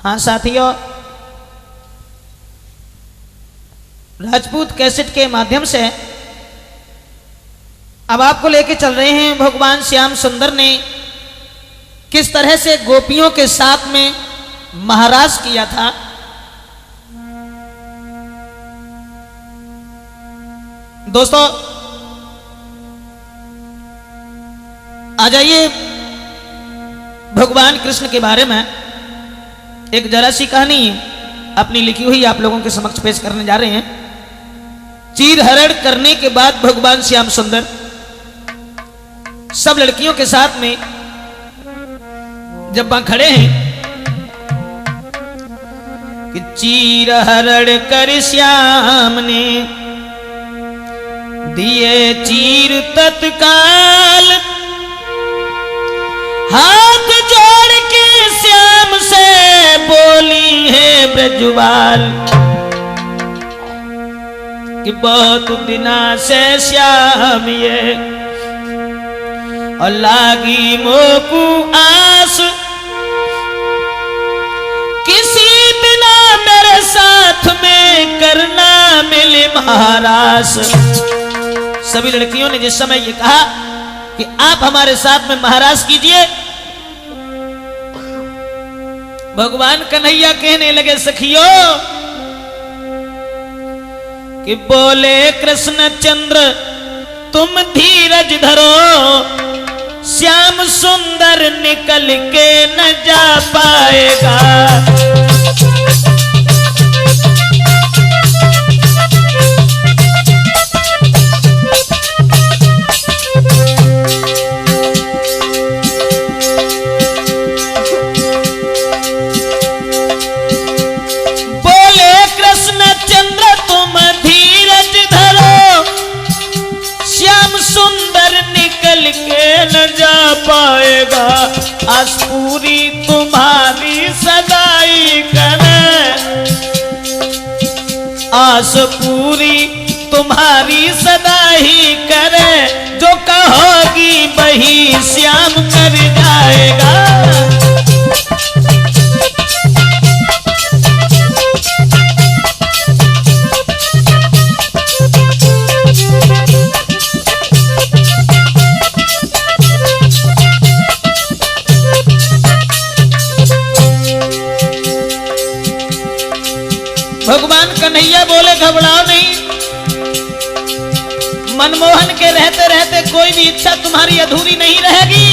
हाँ साथियों, राजपूत कैसेट के माध्यम से अब आपको लेके चल रहे हैं भगवान श्याम सुंदर ने किस तरह से गोपियों के साथ में महाराज किया था। दोस्तों आ जाइए, भगवान कृष्ण के बारे में एक जरा सी कहानी अपनी लिखी हुई आप लोगों के समक्ष पेश करने जा रहे हैं। चीर हरण करने के बाद भगवान श्याम सुंदर सब लड़कियों के साथ में जब वहां खड़े हैं कि चीर हरण कर श्याम ने दिए चीर तत्काल, हाथ जोड़ के श्याम से बोली है ब्रजवाल कि बहुत दिना से श्याम ये और लागी मोकू आस, किसी बिना मेरे साथ में करना मिले महारास। सभी लड़कियों ने जिस समय ये कहा कि आप हमारे साथ में महाराज कीजिए, भगवान कन्हैया कहने लगे सखियों कि बोले कृष्ण चंद्र तुम धीरज धरो, श्याम सुंदर निकल के न जा पाएगा। पाएगा आज पूरी तुम्हारी सदाई करे, आस पूरी तुम्हारी सदाई करे, जो कहोगी वही श्याम कर जाएगा। भगवान कन्हैया बोले घबराओ नहीं, मनमोहन के रहते रहते कोई भी इच्छा तुम्हारी अधूरी नहीं रहेगी।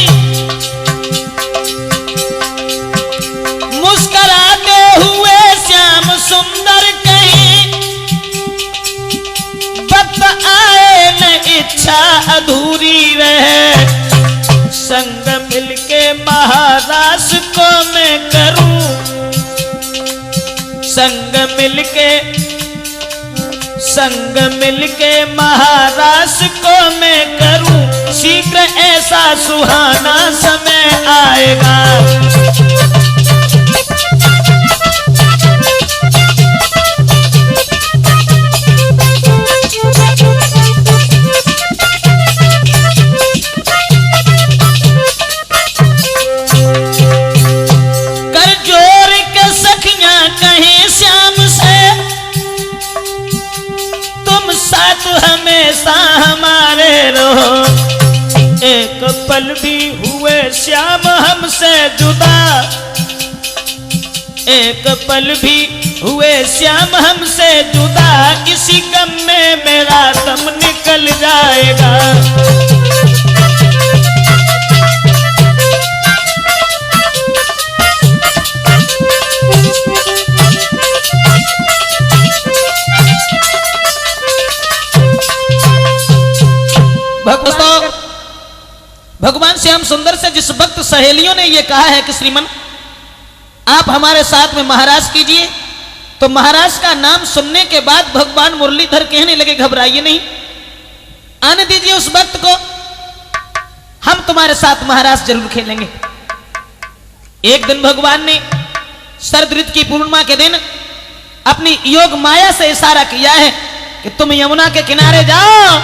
मुस्कुराते हुए श्याम सुंदर कहीं, वक्त आए न इच्छा अधूरी रहे, संग मिलके महाराज को मैं करूं, संग मिलके महाराज को मैं करूं, शीघ्र ऐसा सुहाना समय आएगा। कर जोर के सखियां कहें श्याम से, तुम साथ हमेशा हमारे रहो, एक पल भी हुए श्याम हमसे जुदा, एक पल भी हुए श्याम हमसे जुदा, इसी गम में मेरा दम निकल जाएगा। भगवान श्याम सुंदर से जिस वक्त सहेलियों ने यह कहा है कि श्रीमन आप हमारे साथ में महाराज कीजिए, तो महाराज का नाम सुनने के बाद भगवान मुरलीधर कहने लगे घबराइए नहीं, आने दीजिए उस वक्त को, हम तुम्हारे साथ महाराज जरूर खेलेंगे। एक दिन भगवान ने शरद ऋतु की पूर्णिमा के दिन अपनी योग माया से इशारा किया है कि तुम यमुना के किनारे जाओ,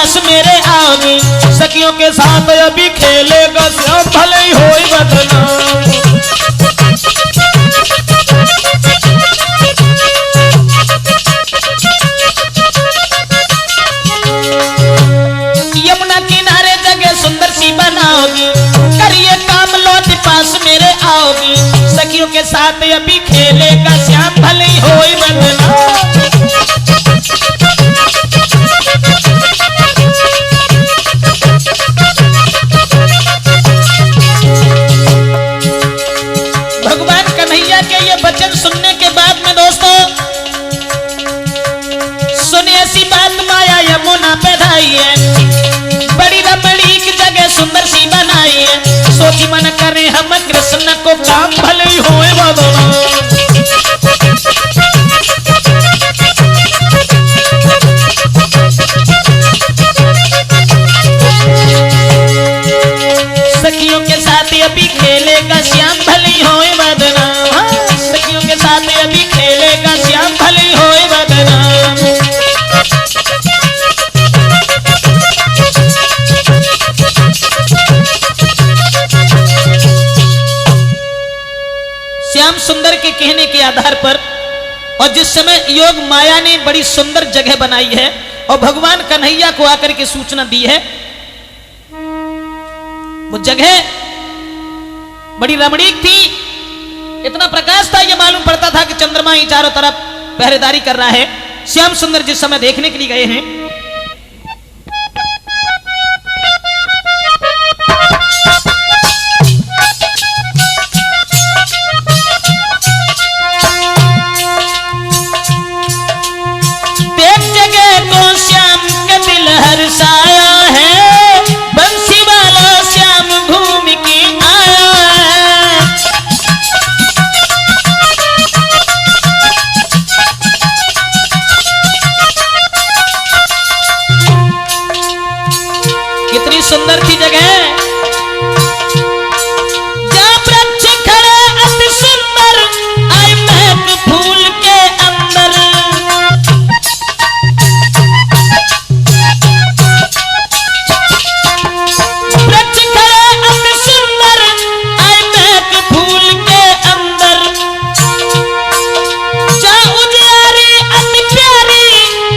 पास मेरे आओगी, सखियों के साथ अभी खेलेगा श्याम भले ही होई बदनाम। यमुना किनारे जगह सुंदर सी बनाओगी, करिए काम लौट पास मेरे आओगी, सखियों के साथ अभी खेलेगा श्याम भले ही होई बदनाम। भगवान कन्हैया के ये वचन सुनने के बाद में दोस्तों सुने ऐसी बात माया यमुना पे ढाई है, बड़ी रमणीक जगह सुंदर सी बनाई है, सोची मन करे हम कृष्ण को काम भले ही होए बदनाम। सखियों के साथ अभी खेलेगा श्याम भले ही होए बदनाम, सखियों के साथ अभी खेलेगा श्याम भले ही होए बदनाम। श्याम सुंदर के कहने के आधार पर और जिस समय योग माया ने बड़ी सुंदर जगह बनाई है और भगवान कन्हैया को आकर के सूचना दी है, वो जगह बड़ी रमणीक थी, इतना प्रकाश था ये मालूम पड़ता था कि चंद्रमा ही चारों तरफ पहरेदारी कर रहा है। श्याम सुंदर जिस समय देखने के लिए गए हैं, देख जगह को श्याम का दिल हर्षाया है, बंसी वाला श्याम घूम के आया है। कितनी सुंदर थी जगह, जहाँ वृक्ष खड़े अति सुंदर, आई महक फूल के अंदर। वृक्ष खड़े अति सुंदर, आई महक फूल के अंदर। जहाँ उजियारी अति प्यारी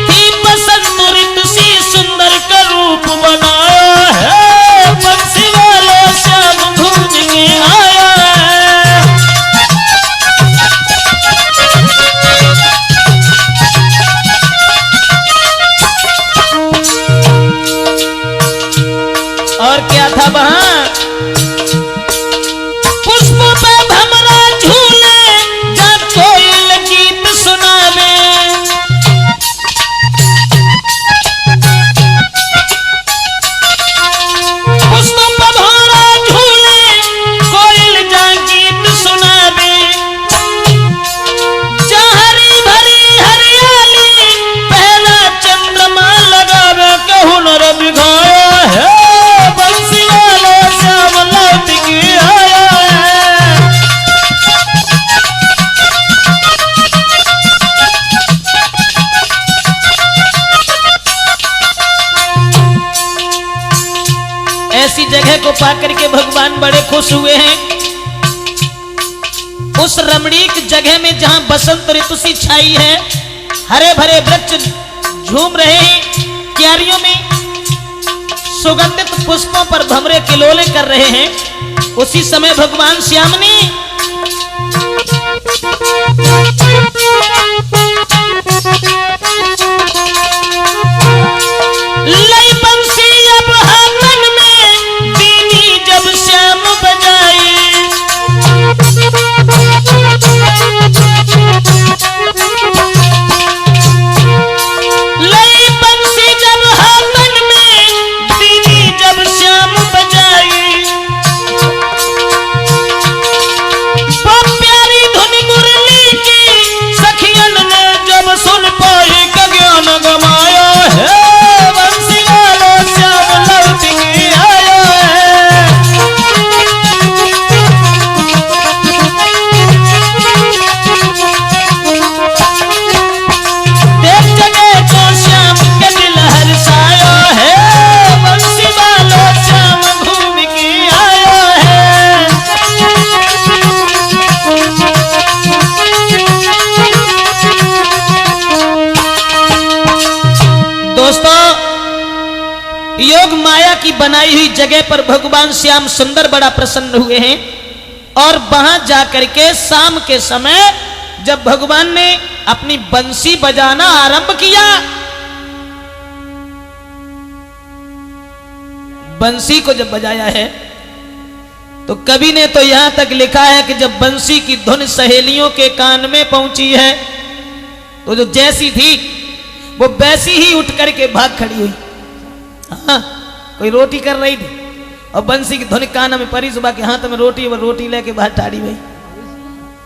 थी, बसंत ऋतु सी सुंदर का रूप बनाया है, बंसी वाला श्याम घूम के आया है। और क्या था वहां, पुष्पों पे भमरा झूले, जब कोयल गीत सुनावे। पुष्पों पे भमरा झूले, कोयल जा गीत सुनावे। जहाँ हरी भरी हरियाली, पहला चंद्रमा लगावे के हुनर दिखाया है, बंसी वाला श्याम लौट के आया है। ऐसी जगह को पाकर के भगवान बड़े खुश हुए हैं। उस रमणीक जगह में जहां बसंत ऋतु सी छाई है, हरे भरे वृक्ष झूम रहे हैं, क्यारियों में सुगंधित पुष्पों पर भमरे किलोले कर रहे हैं, उसी समय भगवान श्याम ने लई बंसी अब हाथन में, बीनी जब श्याम बजाई। लई बंसी जब हाथन में, बीनी जब श्याम बजाई। माया की बनाई हुई जगह पर भगवान श्याम सुंदर बड़ा प्रसन्न हुए हैं और वहां जाकर के शाम के समय जब भगवान ने अपनी बंसी बजाना आरंभ किया, बंसी को जब बजाया है तो कवि ने तो यहां तक लिखा है कि जब बंसी की धुन सहेलियों के कान में पहुंची है तो जो जैसी थी वो वैसी ही उठ करके भाग खड़ी हुई। हाँ, कोई रोटी कर रही थी और बंसी की धुन कान में परी, सुबह के हाथ में रोटी, वो रोटी लेके बाहर टाड़ी गई।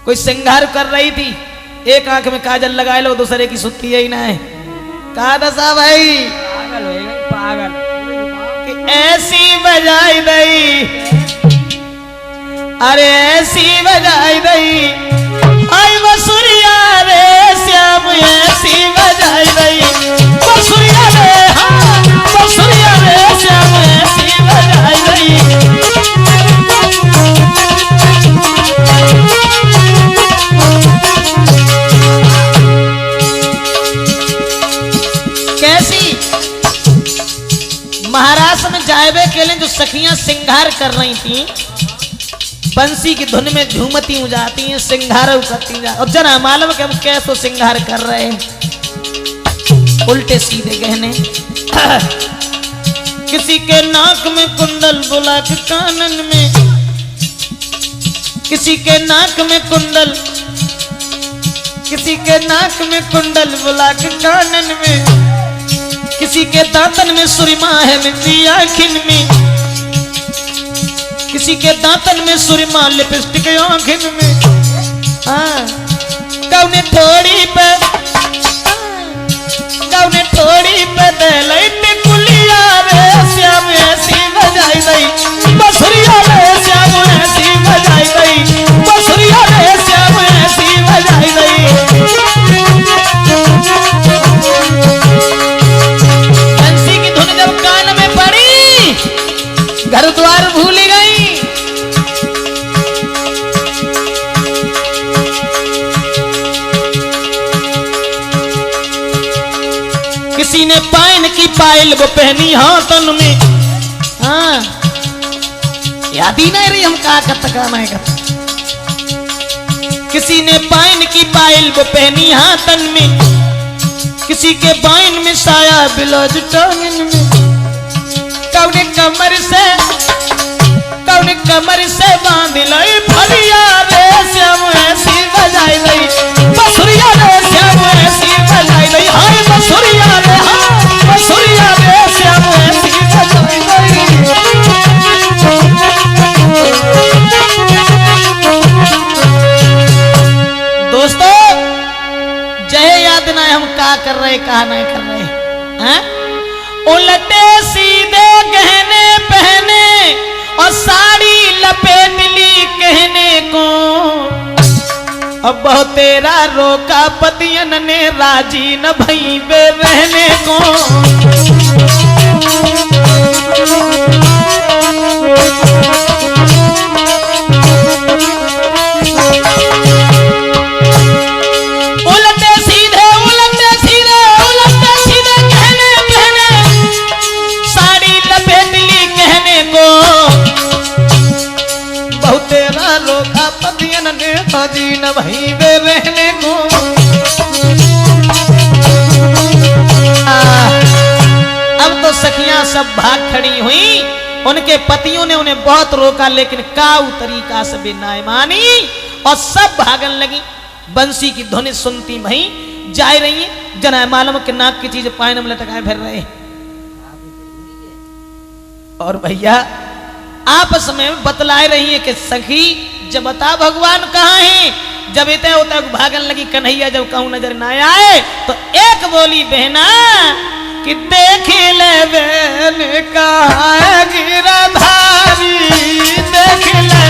कोई श्रृंगार कर रही थी, एक आंख में काजल लगाए लो, दूसरे की सुत्ती है ही ना है। कहा दशा भाई पागल हो गई, पागल कि ऐसी बजाई दई, अरे ऐसी बजाई दई, आई बसुरिया रे श्याम ऐसी बजाई दई, बसुरिया रे, हाँ बसुरिया रे श्याम ऐसी बजाई दई। कैसी महाराष्ट्र में जायबे के लिए जो सखियां श्रृंगार कर रही थी, बंसी की धुन में झूमती हो जाती हैं, श्रृंगार करती जा, और जना मालूम कि हम कैसे श्रृंगार कर रहे हैं, उल्टे सीधे गहने। किसी के नाक में कुंडल बुला के कानन में, किसी के नाक में कुंडल, किसी के नाक में कुंडल बुला के कानन में, किसी के दांतन में सुरमा है मिट्टी आँखिन में, किसी के दांतन में सुरमा लिपस्टिक आँखिन में। हाँ, कौने थोड़ी पे, कौने थोड़ी पे दलैन कुलिया रे श्याम ऐसी बजाई दई, बसुरिया रे श्याम ऐसी बजाई दई, बसुरिया रे श्याम ऐसी बजाई दई। बंसी की धुन जब कान में पड़ी, घर द्वार भूल गई। किसी ने पाइन की पायल वो पहनी हाथन में। हाँ, याद ही नहीं रही हम कहा करता काम है करता। किसी ने पाइन की पायल वो पहनी हाथन में, किसी के बाइन में साया बिलोज टांगन में। कौने कमर से, कौने कमर से बांध लाई फरिया रे श्याम ऐसी बजाई दई, बसुरिया रे श्याम ऐसी बजाई दई, हाय बसुरिया रे, हाँ बसुरिया रे श्याम ऐसी बजाई दई। दोस्तों, जय याद ना हम क्या कर रहे, कहा नहीं कर रहे हैं। उलटे सीधे गहने पहने और साड़ी लपेट ली कहने को, अब बहुत तेरा रोका पतियन ने राजी न भई बे रहने को। जी न भई बे रहने को। अब तो सखियां सब भाग खड़ी हुई, उनके पतियों ने उन्हें बहुत रोका, लेकिन काऊ तरीका से भी ना मानी और सब भागन लगी। बंसी की ध्वनि सुनती वही जा रही है, जना मालूम के नाक की चीज पायन में लटकाए फिर रहे। और भैया आपस में बतलाए रही है कि सखी जब बता भगवान कहाँ है, जब इतने होता भागन लगी कन्हैया, जब कहूं नजर ना आए तो एक बोली बहना कि देख ले बहन कहाँ है गिरधारी, देख ले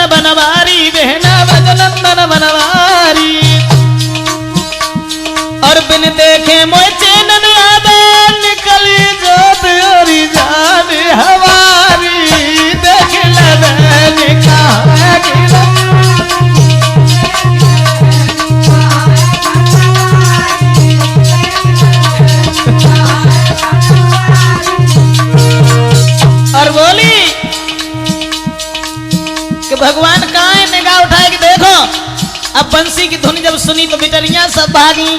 बनवारी बहन नंदन बनवारी। और बिन देखे मोए चैनन आदे निकली जोत और जान हमारी। देख ले कहाँ गिरा और बोली कि भगवान कहाँ है। निगाह उठाए कि देखो। अब बंसी की धुन जब सुनी तो बिटरियां सब भागी।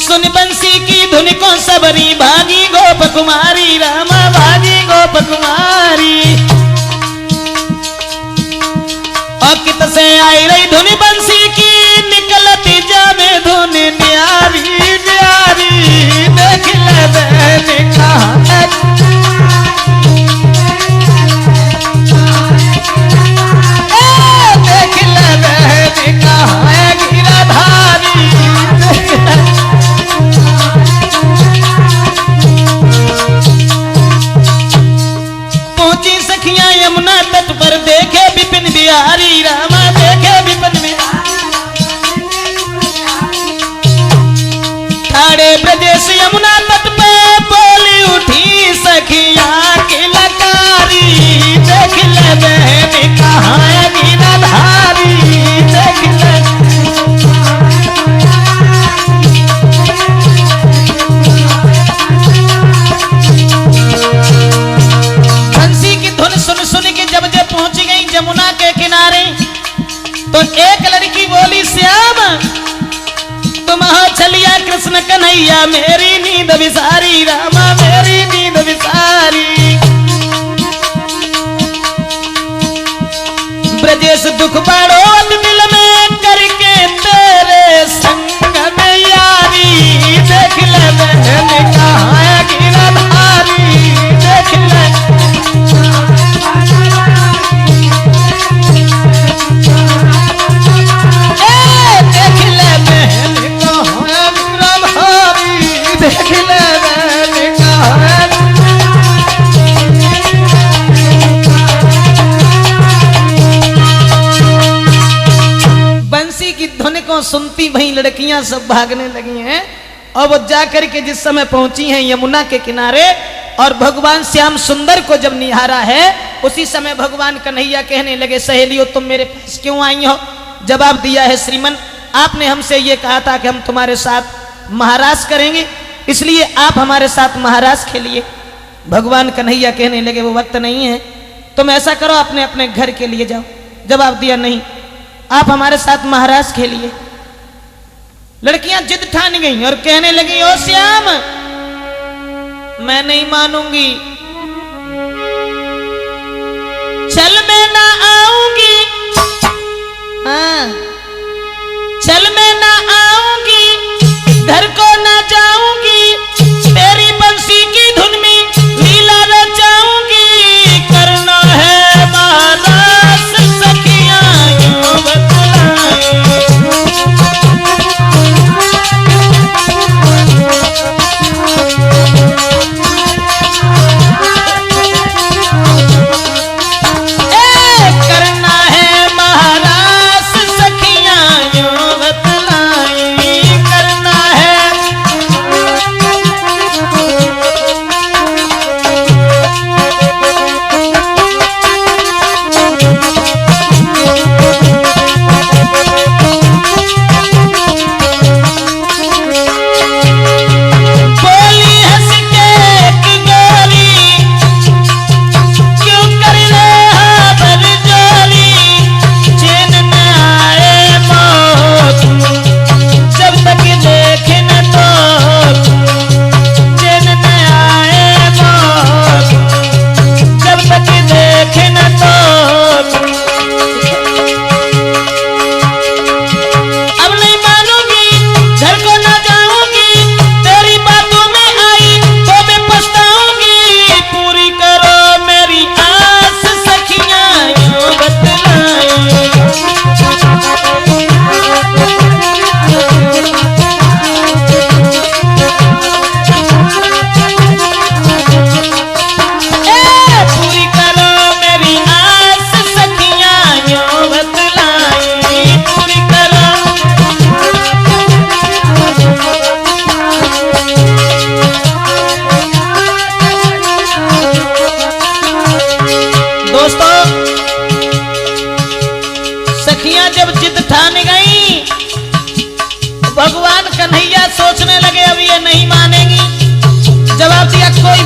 सुन बंसी की धुन को सबरी भागी गोप कुमारी। रामा भागी गोप कुमारी। और कित से आई रही धुन बंसी की निकलती जामे धुन न्यारी न्यारी। देख ले बहन कहाँ देख ले बहन कहाँ है गिरधारी। पहुंची सखियां यमुना तट पर देखे विपिन बिहारी। रामा देखे विपिन बिहारी। ठाड़े ब्रजेश यमुना तट पे बोली उठी सखियां की लकारी। देख ले बहन कहाँ है गिरधारी। देख ले बंसी की धुन सुन सुन के जब जब पहुंच गई जमुना के किनारे तो एक लड़की बोली श्याम तुम हो चलिया कृष्ण कन्हैया मेरी नींद विसारी। रामा मेरी नींद विसारी। ब्रजेश दुख बड़ो दिल में करके तेरे संग में यारी। देख ले बहन कहाँ है गिरधारी। देख ले देख ले बहन कहाँ है गिरधारी। देख ले बहन कहाँ है। बंसी की धुन को सुनती वही लड़कियां सब भागने लगी हैं। और वो जाकर के जिस समय पहुंची हैं यमुना के किनारे और भगवान श्याम सुंदर को जब निहारा है उसी समय भगवान कन्हैया कहने लगे सहेलियों तुम मेरे पास क्यों आई हो। जवाब दिया है श्रीमन आपने हमसे ये कहा था कि हम तुम्हारे साथ महाराज करेंगे इसलिए आप हमारे साथ महाराज खेलिए। भगवान कन्हैया कहने लगे वो वक्त नहीं है तुम ऐसा करो अपने अपने घर के लिए जाओ। जवाब दिया नहीं आप हमारे साथ महाराज खेलिए। लड़कियां जिद ठान गई और कहने लगी ओ श्याम मैं नहीं मानूंगी। चल मैं ना आऊंगी। हाँ चल मैं ना आऊंगी घर को ना जाऊंगी। तेरी बंसी की धुन में लीला रचाऊंगी। करना है महाराज सखियां यूं बतलाएं। करना है महाराज सखियां यूं बतलाएं। करना है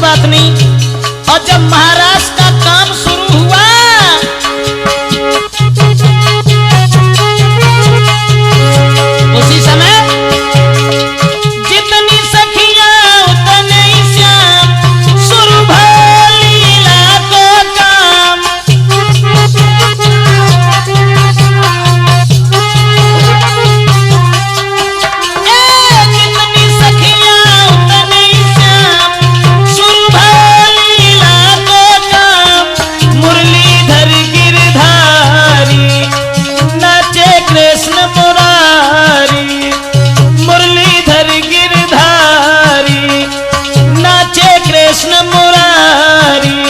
बात नहीं। और जब महाराज का काम शुरू हुआ उसी समय जितनी सखियां उतने ही श्याम शुरू लीला को काम। जितनी सखियां उतने ही श्याम शुरू लीला को काम। मुरलीधर गिरधारी नाचे कृष्ण मुरारी। मुरलीधर गिरधारी नाचे कृष्ण मुरारी।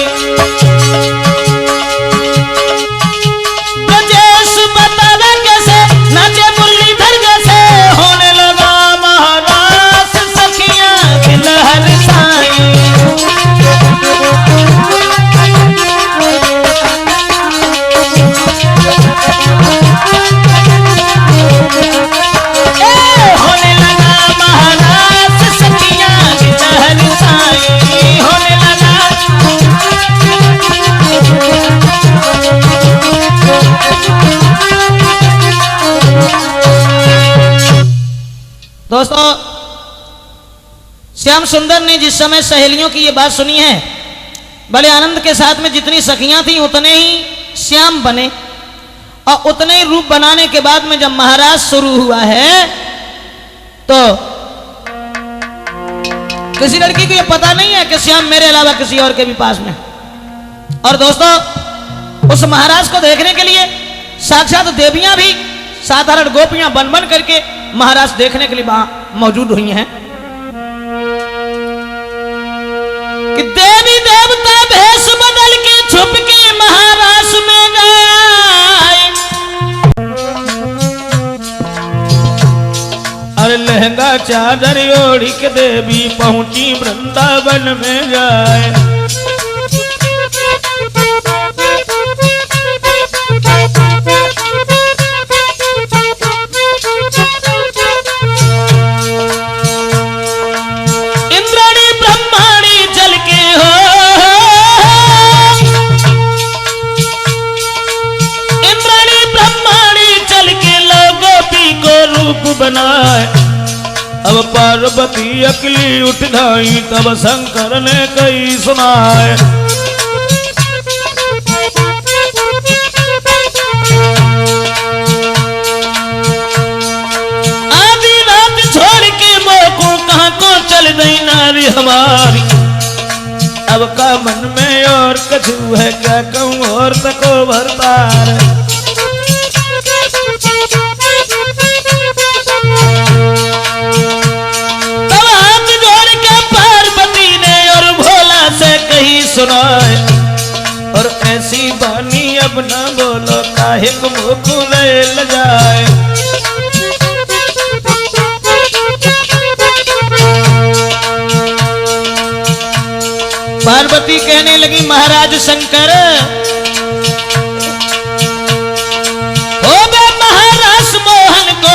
ब्रजेश बतावे कैसे नाचे मुरलीधर जैसे। होने लगा महारास सखियां दिल हरसाई। होने लगा महारास सखियां दिल हरसाई। होने लगा। दोस्तों, श्याम सुंदर ने जिस समय सहेलियों की ये बात सुनी है, बड़े आनंद के साथ में जितनी सखियां थी उतने ही श्याम बने। और उतने ही रूप बनाने के बाद में जब महाराज शुरू हुआ है तो किसी लड़की को ये पता नहीं है कि श्याम मेरे अलावा किसी और के भी पास में। और दोस्तों, उस महाराज को देखने के लिए साक्षात देवियां भी साधारण गोपियां बन बन करके महाराज देखने के लिए वहां मौजूद हुई हैं। कि देवी देवता भेष बदल के छुप के महाराज में गए। अरे लहंगा चादर ओढ़ी के देवी पहुंची वृंदावन में जाए। इंद्राणी ब्रह्माणी चल के हो। इंद्राणी ब्रह्माणी चल के लो गोपी को रूप बनाए। अब पार्वती अकली उठ गई तब शंकर ने कही सुनाए। आधी रात छोड़ के मोको कहां को चल गई नारी हमारी। अब का मन में और कछु है क्या कहूं और तको भरतार। तब हाथ जोड़ के पार्वती ने और भोला से कही सुनाए। और ऐसी बानी अब न बोलो काहे को मुख ले जाए। पार्वती कहने लगी महाराज शंकर, हो बे महाराज मोहन को।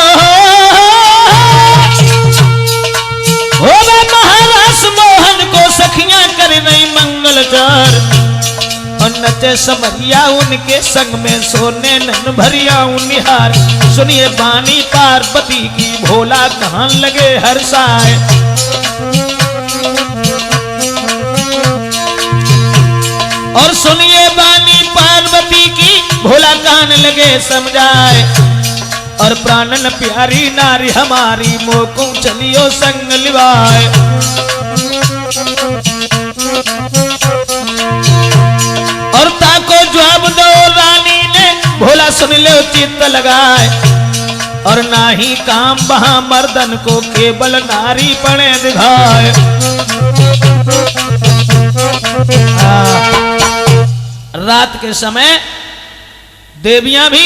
हो बे महाराज मोहन को सखियां कर रही मंगलचार। और नचे समरिया उनके संग में सोने नन भरिया निहार। सुनिए बानी पार्वती की भोला कहां लगे हर्षाए। और सुनिए बानी पार्वती की भोला कान लगे समझाए। और प्राणन प्यारी नारी हमारी मोको चलियो संग लिवाए। और ताको जवाब दो रानी ने भोला सुन लो चित्त लगाए। और ना ही काम वहां मर्दन को केवल नारी पणे दिखाए। रात के समय देवियां भी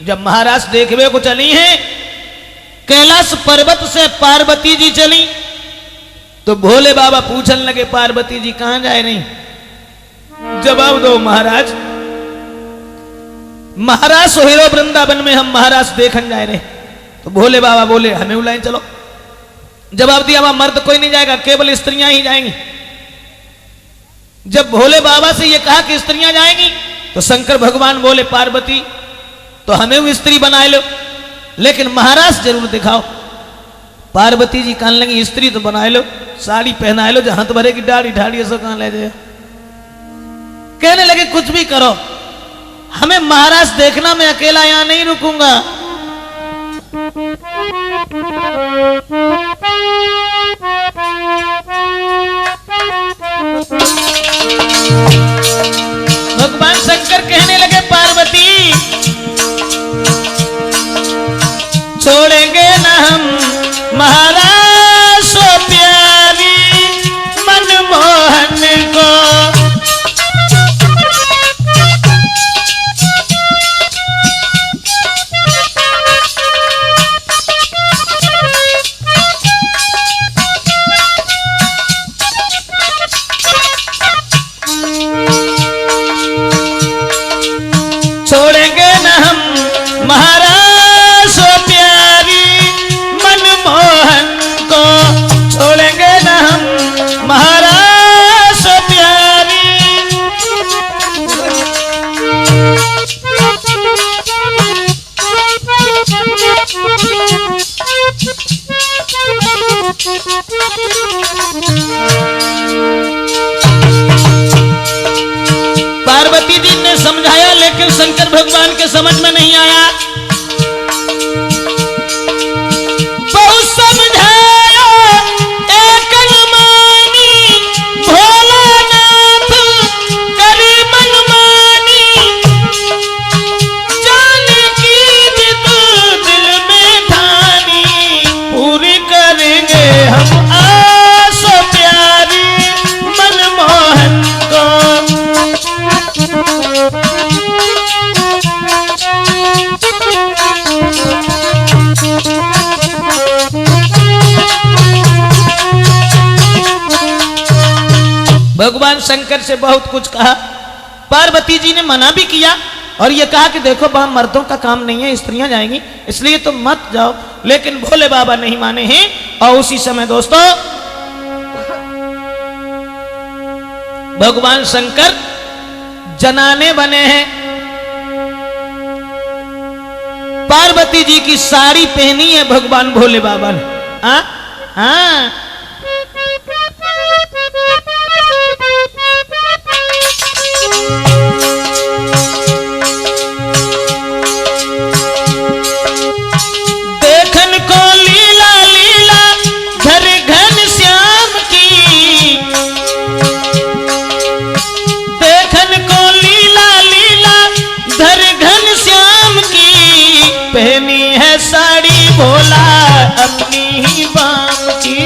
जब महाराज देखवे को चली हैं, कैलाश पर्वत से पार्वती जी चली तो भोले बाबा पूछने लगे पार्वती जी कहां जाए रही। जवाब दो महाराज। महाराज सोहेरो वृंदावन में हम महाराज देखन जाए रहे। तो भोले बाबा बोले हमें बुलाएं चलो। जवाब दिया वहां मर्द कोई नहीं जाएगा, केवल स्त्रियां ही जाएंगी। जब भोले बाबा से ये कहा कि स्त्रियां जाएंगी, तो शंकर भगवान बोले पार्वती तो हमें भी स्त्री बना लो, लेकिन महाराज जरूर दिखाओ। पार्वती जी कहने लगी स्त्री तो बना लो, साड़ी पहना लो, जहां तो भरे की दाढ़ी ढाड़ी ऐसा कहां ले जाए। कहने लगे कुछ भी करो, हमें महाराज देखना, मैं अकेला यहां नहीं रुकूंगा। भगवान शंकर कहने लगे पार्वती छोड़ेंगे ना हम महाराज सो प्यारी मनमोहन को। छोड़ेंगे न हम महाराज सो प्यारी मनमोहन को, छोड़ेंगे न हम महाराज सो प्यारी। पार्वती जी ने समझाया, लेकिन शंकर भगवान के समझ में नहीं आया। बहुत समझाया एक मनमानी, भोलानाथ करी मनमानी, जाने की जिद दिल में ठानी, पूरी करेंगे हम आसो प्यारी मनमोहन को। भगवान शंकर से बहुत कुछ कहा, पार्वती जी ने मना भी किया और ये कहा कि देखो वहां मर्दों का काम नहीं है, स्त्रियां जाएंगी, इसलिए तुम मत जाओ। लेकिन भोले बाबा नहीं माने हैं। और उसी समय दोस्तों भगवान शंकर जनाने बने हैं। पार्वती जी की साड़ी पहनी है भगवान भोले बाबा ने। हाँ देखन को लीला लीला घर घन श्याम की, देखन को लीला लीला घर घन श्याम की, पहनी है साड़ी भोला अपनी ही बाम की।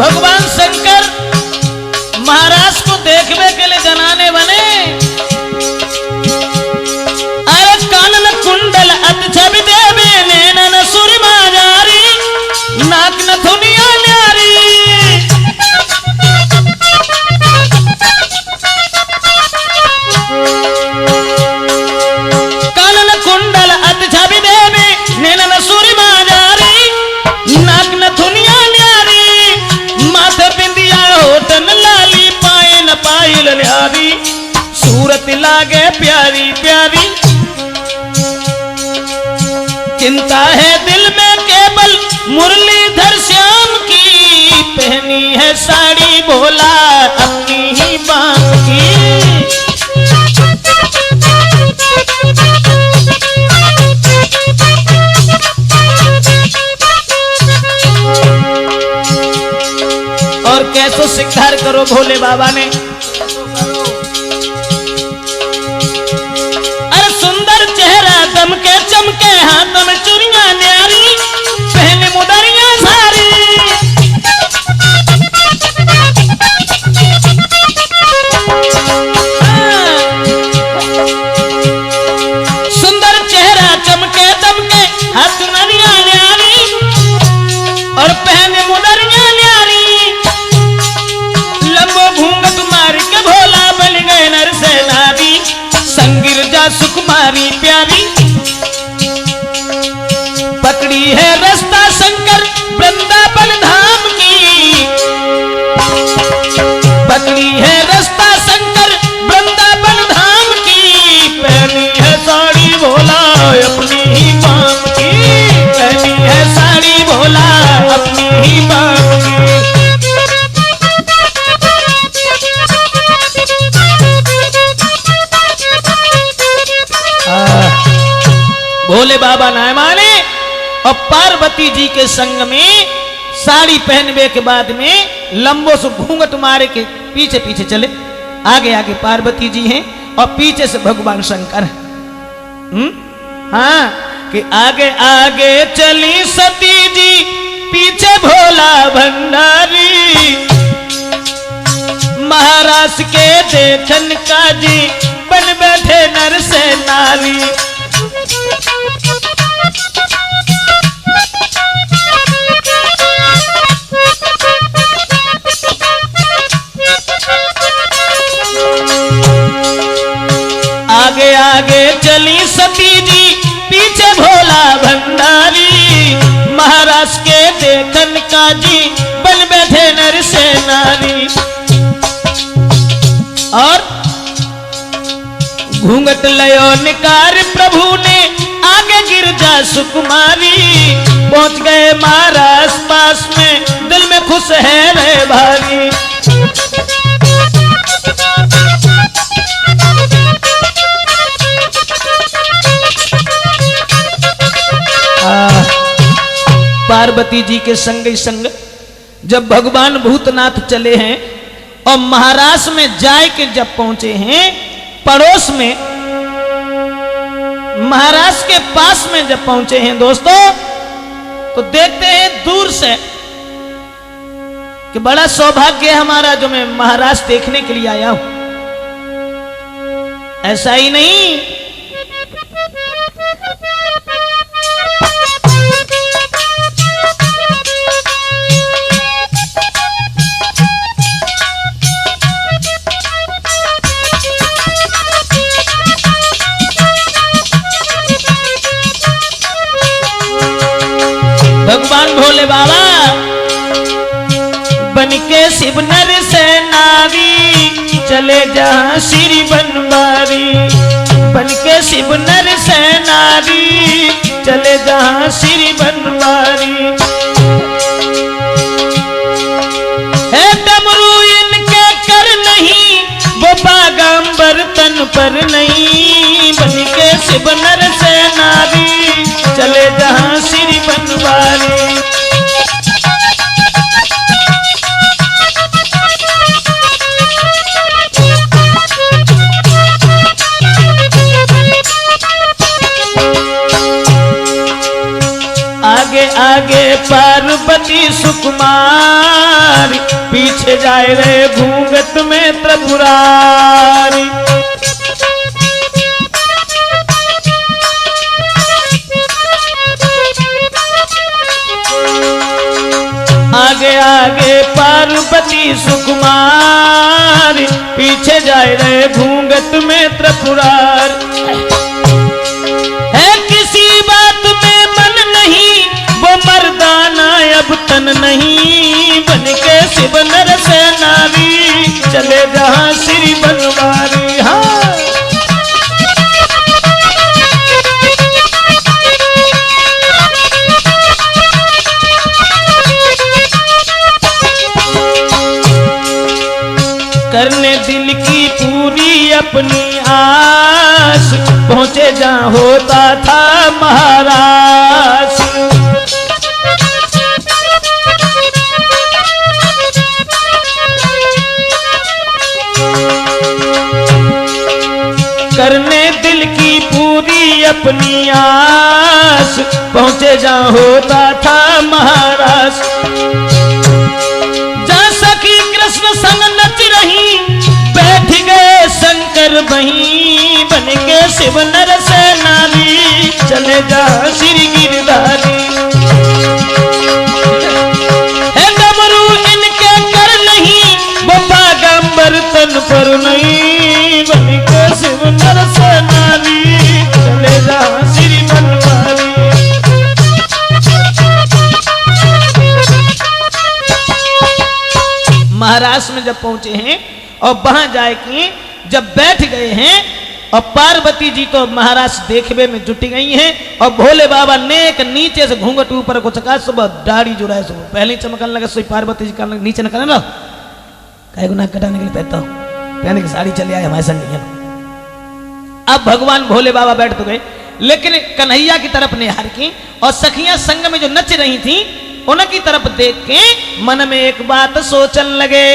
भगवान शंकर महाराज को देखने के लिए जनाने बने। अरे कानन कुंडल अत छवि देवे नैनन सुरमा जारी, नाक नथुनिया न्यारी। कानन कुंडल अत छवि देवे नैनन सुरमा जारी, नाक नथुनिया न्यारी। माथे बिंदिया होठन लाली, पाए न पायल न्यारी, सूरत लागे प्यारी प्यारी। चिंता है दिल में केवल मुरलीधर श्याम की, पहनी है साड़ी भोला अपनी ही बाम की। और कैसो सिंगार करो भोले बाबा ने। अरे सुंदर चेहरा दमके चमके, हाथों में चूड़ियां न्यारी, पहने मुदरियां सारी। सुंदर चेहरा चमके दमके, हाथ नरिया न्यारी, और पहने मुदरियां न्यारी। लंबो घूंघट मार के भोला बन गए नर से भोले बाबा ना माने और पार्वती जी के संग में साड़ी पहनने के बाद में लंबो से घूंघट मारे के पीछे पीछे चले। आगे आगे पार्वती जी हैं और पीछे से भगवान शंकर हैं। हाँ कि आगे आगे चली सती जी पीछे भोला भंडारी, महाराज के देखन का जी बन बैठे नर से नारी। आगे आगे चली सती जी पीछे भोला भंडारी, महाराज के देखन का जी बन बैठे नर से नारी। और घूंघट लयो निकार प्रभु ने आगे गिरजा सुकुमारी, पहुंच गए महाराज पास में दिल में खुश है रे भारी। पार्वती जी के संग ही संग जब भगवान भूतनाथ चले हैं और महाराष्ट्र में जाए के जब पहुंचे हैं, पड़ोस में महाराष्ट्र के पास में जब पहुंचे हैं दोस्तों, तो देखते हैं दूर से कि बड़ा सौभाग्य हमारा जो मैं महाराष्ट्र देखने के लिए आया हूं। ऐसा ही नहीं, भगवान भोले बाबा बनके शिव नर से नारी, चले जहां श्री बनवारी। बनके शिव नर से नारी, चले जहां श्री बनवारी। है डमरू इनके कर नहीं, वो बागंबर तन पर नहीं। बनके शिव नर से नारी, चले जहां श्री बनवारी। आगे आगे पार्वती सुकुमारी, पीछे जाए रे घूंघट में त्रिपुरारी। आगे आगे पार्वती सुकुमारी, पीछे जाए रे घूंघट में त्रिपुरार। है किसी बात में मन नहीं, वो मर्दाना अब तन नहीं। बनके शिव नर से नारी, चले जहां श्री बनवारी। हाँ करने दिल की पूरी अपनी आस, पहुंचे जहां होता था महाराज। करने दिल की पूरी अपनी आस, पहुंचे जहां होता था महाराज। कृष्ण संग नच रही, बैठ गए शंकर वहीं। बनके शिव नर से नारी, चले जा श्री गिरधारी। है डमरू इनके कर नहीं, वो बागंबर तन पर नहीं। बनके शिव नर से नारी, चले जा श्री बनवारी। महाराष्ट्र में जब पहुंचे हैं और वहां जाए कि जब बैठ गए हैं, और पार्वती जी तो महाराष्ट्र देखने में जुटी गई हैं, और भोले बाबा नेक नीचे से घूंघट ऊपर को चका, सुबह दाढ़ी जो है सुबह पहले चमकने लगा। सोई पार्वती जी का नीचे न करने लो, कई गुना कटाने के लिए पहनता हूं, पहने की साड़ी चली आए हमारे संग। अब भगवान भोले बाबा बैठ तो गए, लेकिन कन्हैया की तरफ निहार की और सखियां संग में जो नच रही थी उनकी तरफ देख के मन में एक बात सोचन लगे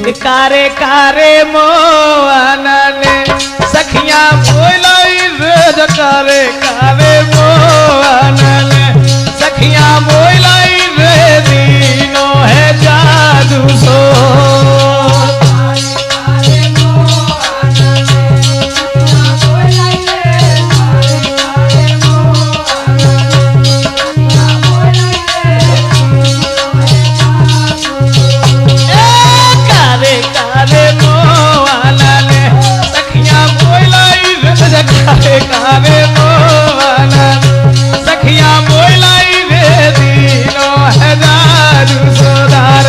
कि कारे कारे मोआना ने सखियां बोलाई रे कारे कारे मोआना ने सखियां बोलाई रे दीनो है जादू सो कावे मोहना सखिया मोलाई रे दीनो है दारू सोदार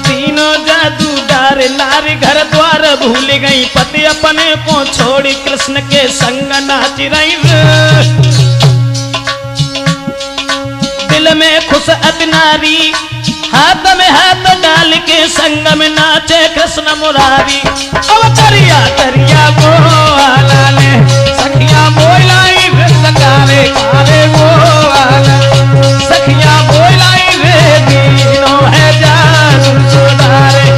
तीनों जादूदार नारी घर द्वार भूल गई पति अपने को छोड़ी कृष्ण के संग नाच रही दिल में खुश अति नारी हाथ में हाथ डाल के संग में नाचे कृष्ण मुरारी अवतरिया तरिया बोला ले सखिया बोलाई काले काले बोला सखिया बोलाई रे दीनो है जादू सुधारे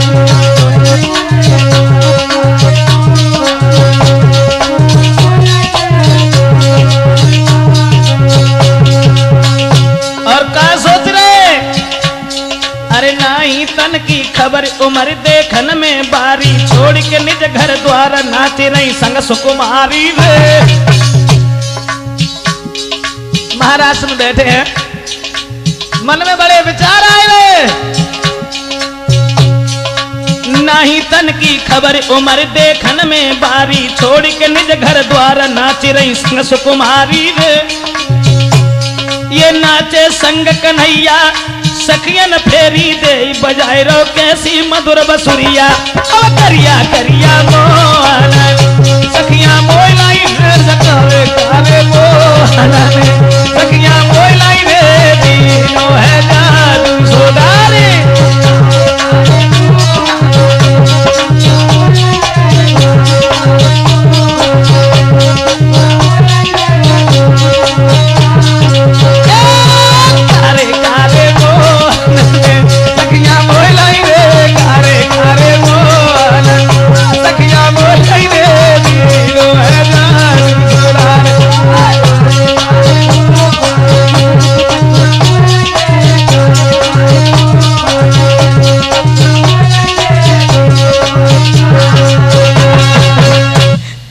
तन की खबर उमर देखन में बारी छोड़ के निज घर द्वार नाच रही संग सुकुमारी रे महाराज में बैठे हैं मन में बड़े विचार आए रे नहीं तन की खबर उमर देखन में बारी छोड़ के निज घर द्वार नाच रही संग सुकुमारी रे ये नाचे संग कन्हैया सखियन फेरी दे बजाए रो कैसी मधुर बसुरिया करिया करिया मोहना सखिया मोलाई काले काले मोहना सखिया मोलाई रे दीनो है जादू सोदारे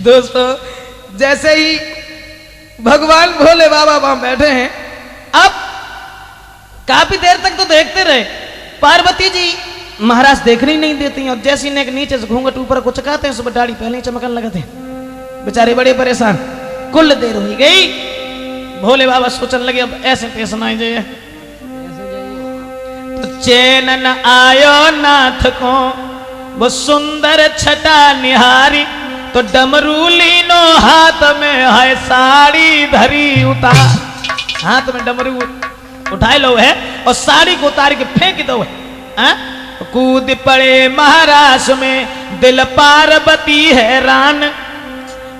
दोस्तों जैसे ही भगवान भोले बाबा वहां बैठे हैं अब काफी देर तक तो देखते रहे पार्वती जी महाराज देखने ही नहीं देती और जैसी ने नीचे से घूंघट ऊपर को चकाते हैं सुबह दाढ़ी पहले ही चमकने लगते हैं बेचारे बड़े परेशान कुल देर हो गई भोले बाबा सोचने लगे अब ऐसे पेश ना जाइए तो चैन न आयो नाथ को वो सुंदर छटा निहारी तो डमरू लीनो हाथ में है साड़ी धरी उतार हाथ में डमरू उठाए लो है और साड़ी को उतार के फेंक दो है कूद पड़े महाराज में दिल पार्वती हैरान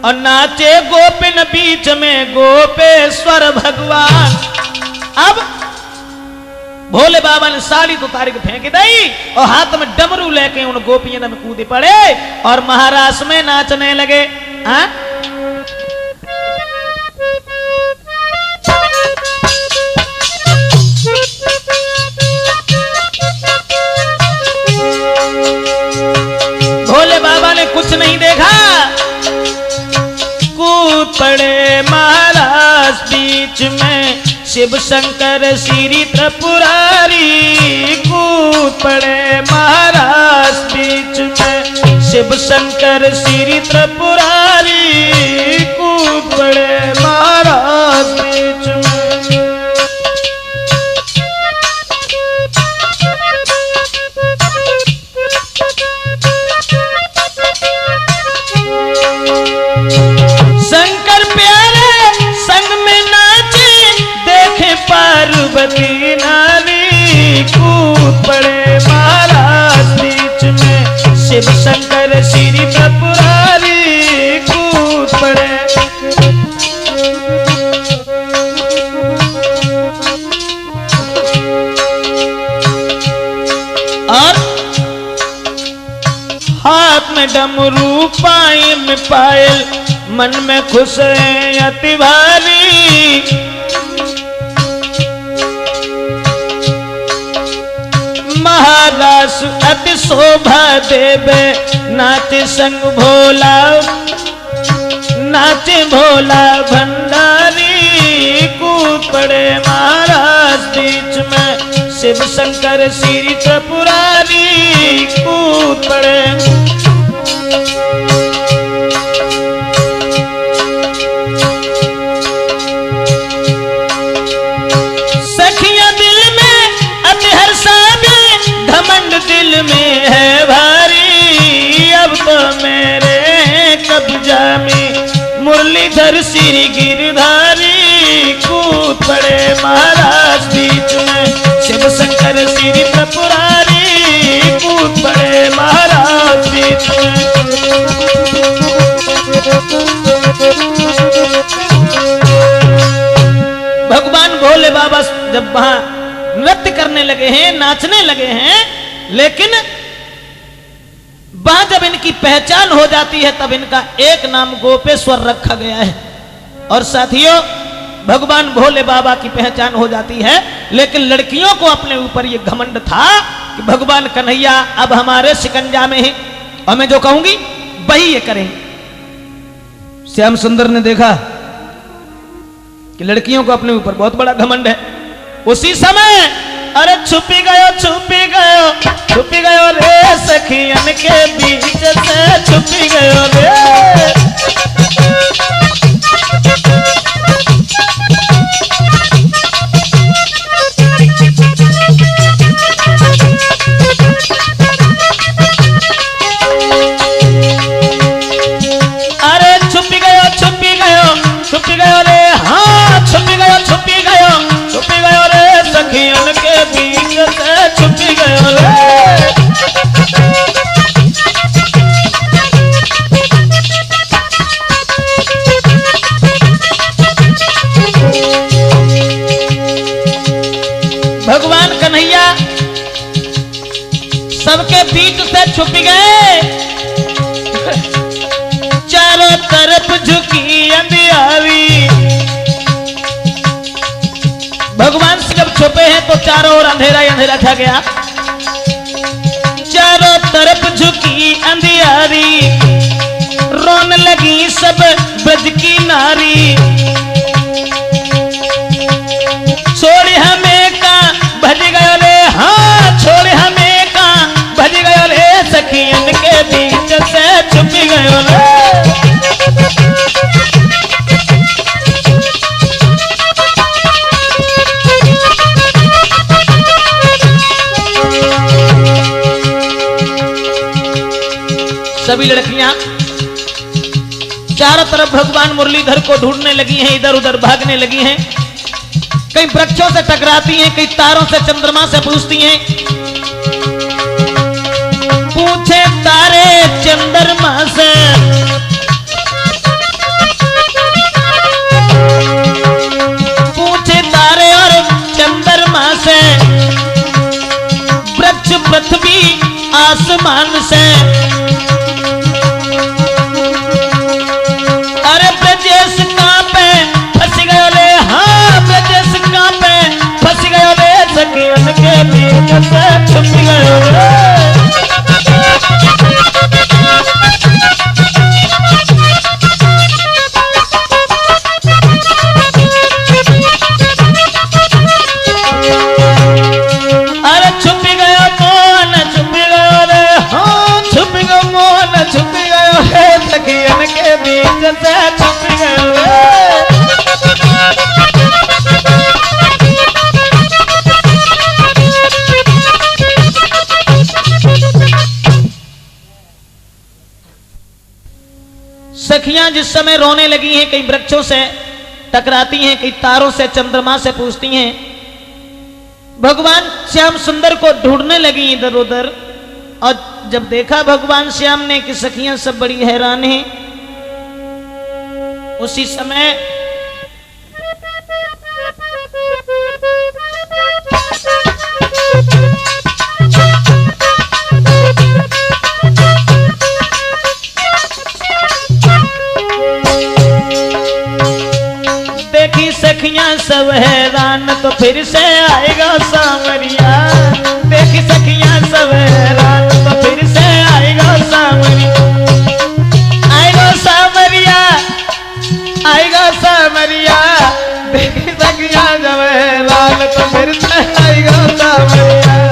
और नाचे गोपिन बीच में गोपेश्वर भगवान अब भोले बाबा ने साड़ी तो उतार के फेंक दी और हाथ में डमरू लेके उन गोपियों में कूद पड़े और महाराज में नाचने लगे भोले बाबा ने कुछ नहीं देखा कूद पड़े महाराज बीच में शिव शंकर श्री त्रिपुरारी कूद पड़े महाराज बीच में शिव शंकर श्री त्रिपुरारी कूद पड़े महाराज बीच में शंकर प्यारे संग में पायल, मन में खुश है अति भारी। महारास अति शोभा देवे, नाचे संग भोला, नाचे भोला भंडारी। कूद पड़े महाराज बीच में, शिव शंकर श्री त्रिपुरारी। कूद पड़े सखिया दिल में अति हर्षा भी, घमंड दिल में है भारी। अब तो मेरे कब्जा में मुरलीधर श्री गिरधारी। कूद पड़े महाराज बीच में, शिव शंकर श्री त्रिपुरारी। कूद पड़े महाराज बीच में। भगवान भोले बाबा जब वहां नृत्य करने लगे हैं, नाचने लगे हैं, लेकिन वहां जब इनकी पहचान हो जाती है तब इनका एक नाम गोपेश्वर रखा गया है। और साथियों, भगवान भोले बाबा की पहचान हो जाती है, लेकिन लड़कियों को अपने ऊपर यह घमंड था कि भगवान कन्हैया अब हमारे शिकंजा में है और मैं जो कहूंगी वही ये करें। श्याम सुंदर ने देखा कि लड़कियों को अपने ऊपर बहुत बड़ा घमंड है। उसी समय अरे छुपी गयो रे सखियन के बीच से, छुपी गयो रे। अरे छुपी गयो रे, हाँ छुपी गयो रे सखियन के बीच से, छुपी गयो रे। भगवान कन्हैया सबके बीच से छुप गए। चारों तरफ झुकी अंधियारी। भगवान से जब छुपे हैं तो चारों ओर अंधेरा ही अंधेरा छा गया। चारों तरफ झुकी अंधियारी, रोने लगी सब ब्रज की नारी। छोड़ हमें का भज गयो रे, हाँ छोड़ हमें का भज गयो रे सखियन के बीच से, छुप गयो रे। सभी लड़कियां चारों तरफ भगवान मुरलीधर को ढूंढने लगी हैं, इधर उधर भागने लगी हैं। कई वृक्षों से टकराती हैं, कई तारों से चंद्रमा से पूछती हैं। पूछे तारे चंद्रमा से, पूछे तारे और चंद्रमा से, वृक्ष पृथ्वी आसमान से। अरे ब्रजेश कांपे फंस गयो रे, हाँ ब्रजेश कांपे फंस गयो रे सखियन के बीच से, छुप गयो रे। अरे छुप गयो मोहन, छुप गयो रे, हाँ छुप गयो मोहन, छुप गयो रे सखियन के बीच से, छुप गयो रे। सखियां जिस समय रोने लगी हैं, कई वृक्षों से टकराती हैं, कई तारों से चंद्रमा से पूछती हैं। भगवान श्याम सुंदर को ढूंढने लगी इधर उधर। और जब देखा भगवान श्याम ने कि सखियां सब बड़ी हैरान हैं, उसी समय सखियां सब हैरान तो फिर से आएगा सावरिया। देखी सखियां सब हैरान तो फिर से आएगा सावरिया। आएगा सावरिया, आएगा सावरिया। देखी सखियां सब हैरान तो फिर से आएगा सावरिया।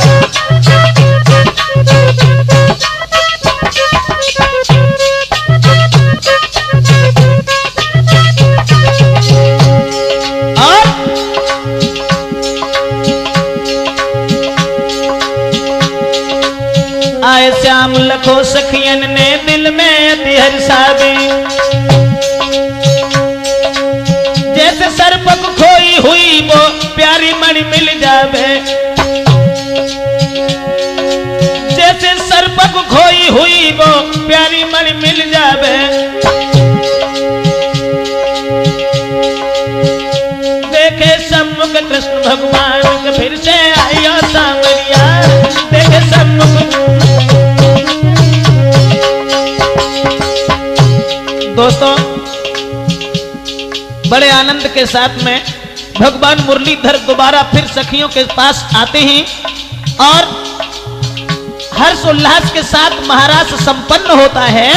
आए श्याम लखो सखियन ने दिल में अति हर्षा दी। जैसे सर्पक खोई हुई वो प्यारी मणि मिल जावे। जैसे सर्पक खोई हुई वो प्यारी मणि मिल जावे। देखे सम्मुख कृष्ण भगवान के फिर से आया सावरिया। देखे सम्मुख। दोस्तों, बड़े आनंद के साथ में भगवान मुरलीधर दोबारा फिर सखियों के पास आते हैं और हर्ष उल्लास के साथ महाराज संपन्न होता है।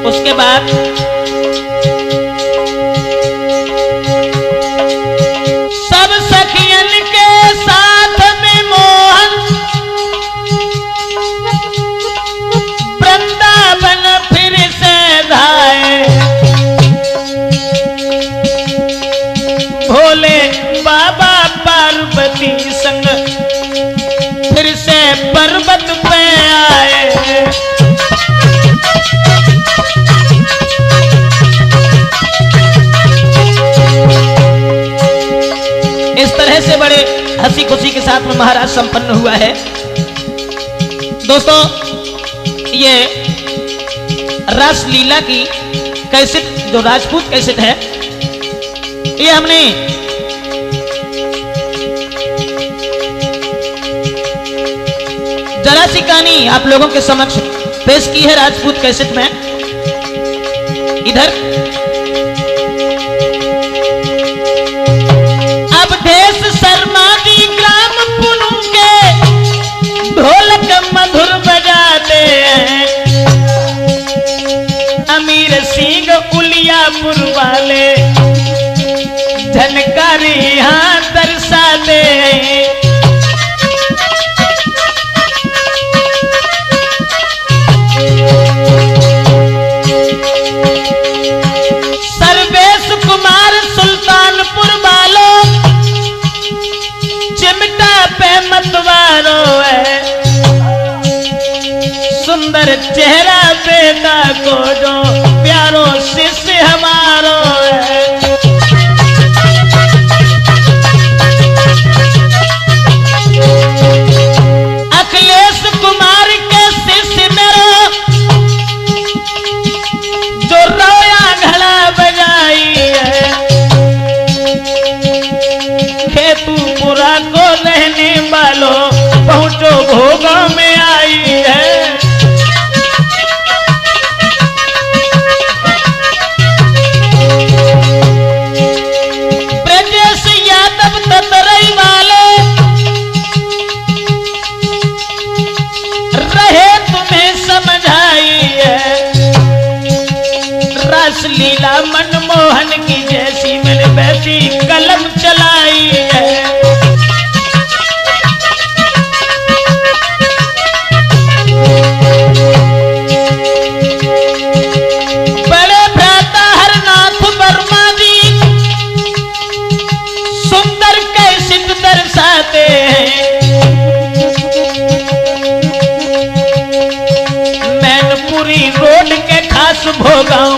उसके बाद सब सखियन के साथ में मोहन वृंदावन फिर से धाए। भोले बाबा पार्वती संग फिर से पर्वत पे आए। इस तरह से बड़े हंसी खुशी के साथ में महाराज संपन्न हुआ है। दोस्तों, ये रास लीला की कैसेट जो राजपूत कैसेट है, ये हमने जरा सी कहानी आप लोगों के समक्ष पेश की है राजपूत कैसेट में। इधर शर्मादी ग्राम पुनु के ढोलक मधुर बजाते हैं। अमीर सिंह उलियापुर वाले झनकारी यहाँ दर्शाते हैं। सर्वेश कुमार सुल्तानपुर वालों चिमटा पे मतवारो है। सुंदर चेहरा बेटा को जो प्यारो शिष्य हमारो है। अखिलेश कुमार के शिष्य मेरो जो रोया घड़ा बजाई है। खेतूपुरा को रहने वालों पहुंचो भोगा में आई है। ब्रजेश यादव ततरई वाले रहे तुम्हें समझाई है। रास लीला मनमोहन की जैसी मैंने वैसी कलम चलाई है। बड़े भ्राता हरनाथ वर्मा जी सुंदर कैसेट दर्शाते हैं। मैनपुरी रोड के खास भोगांव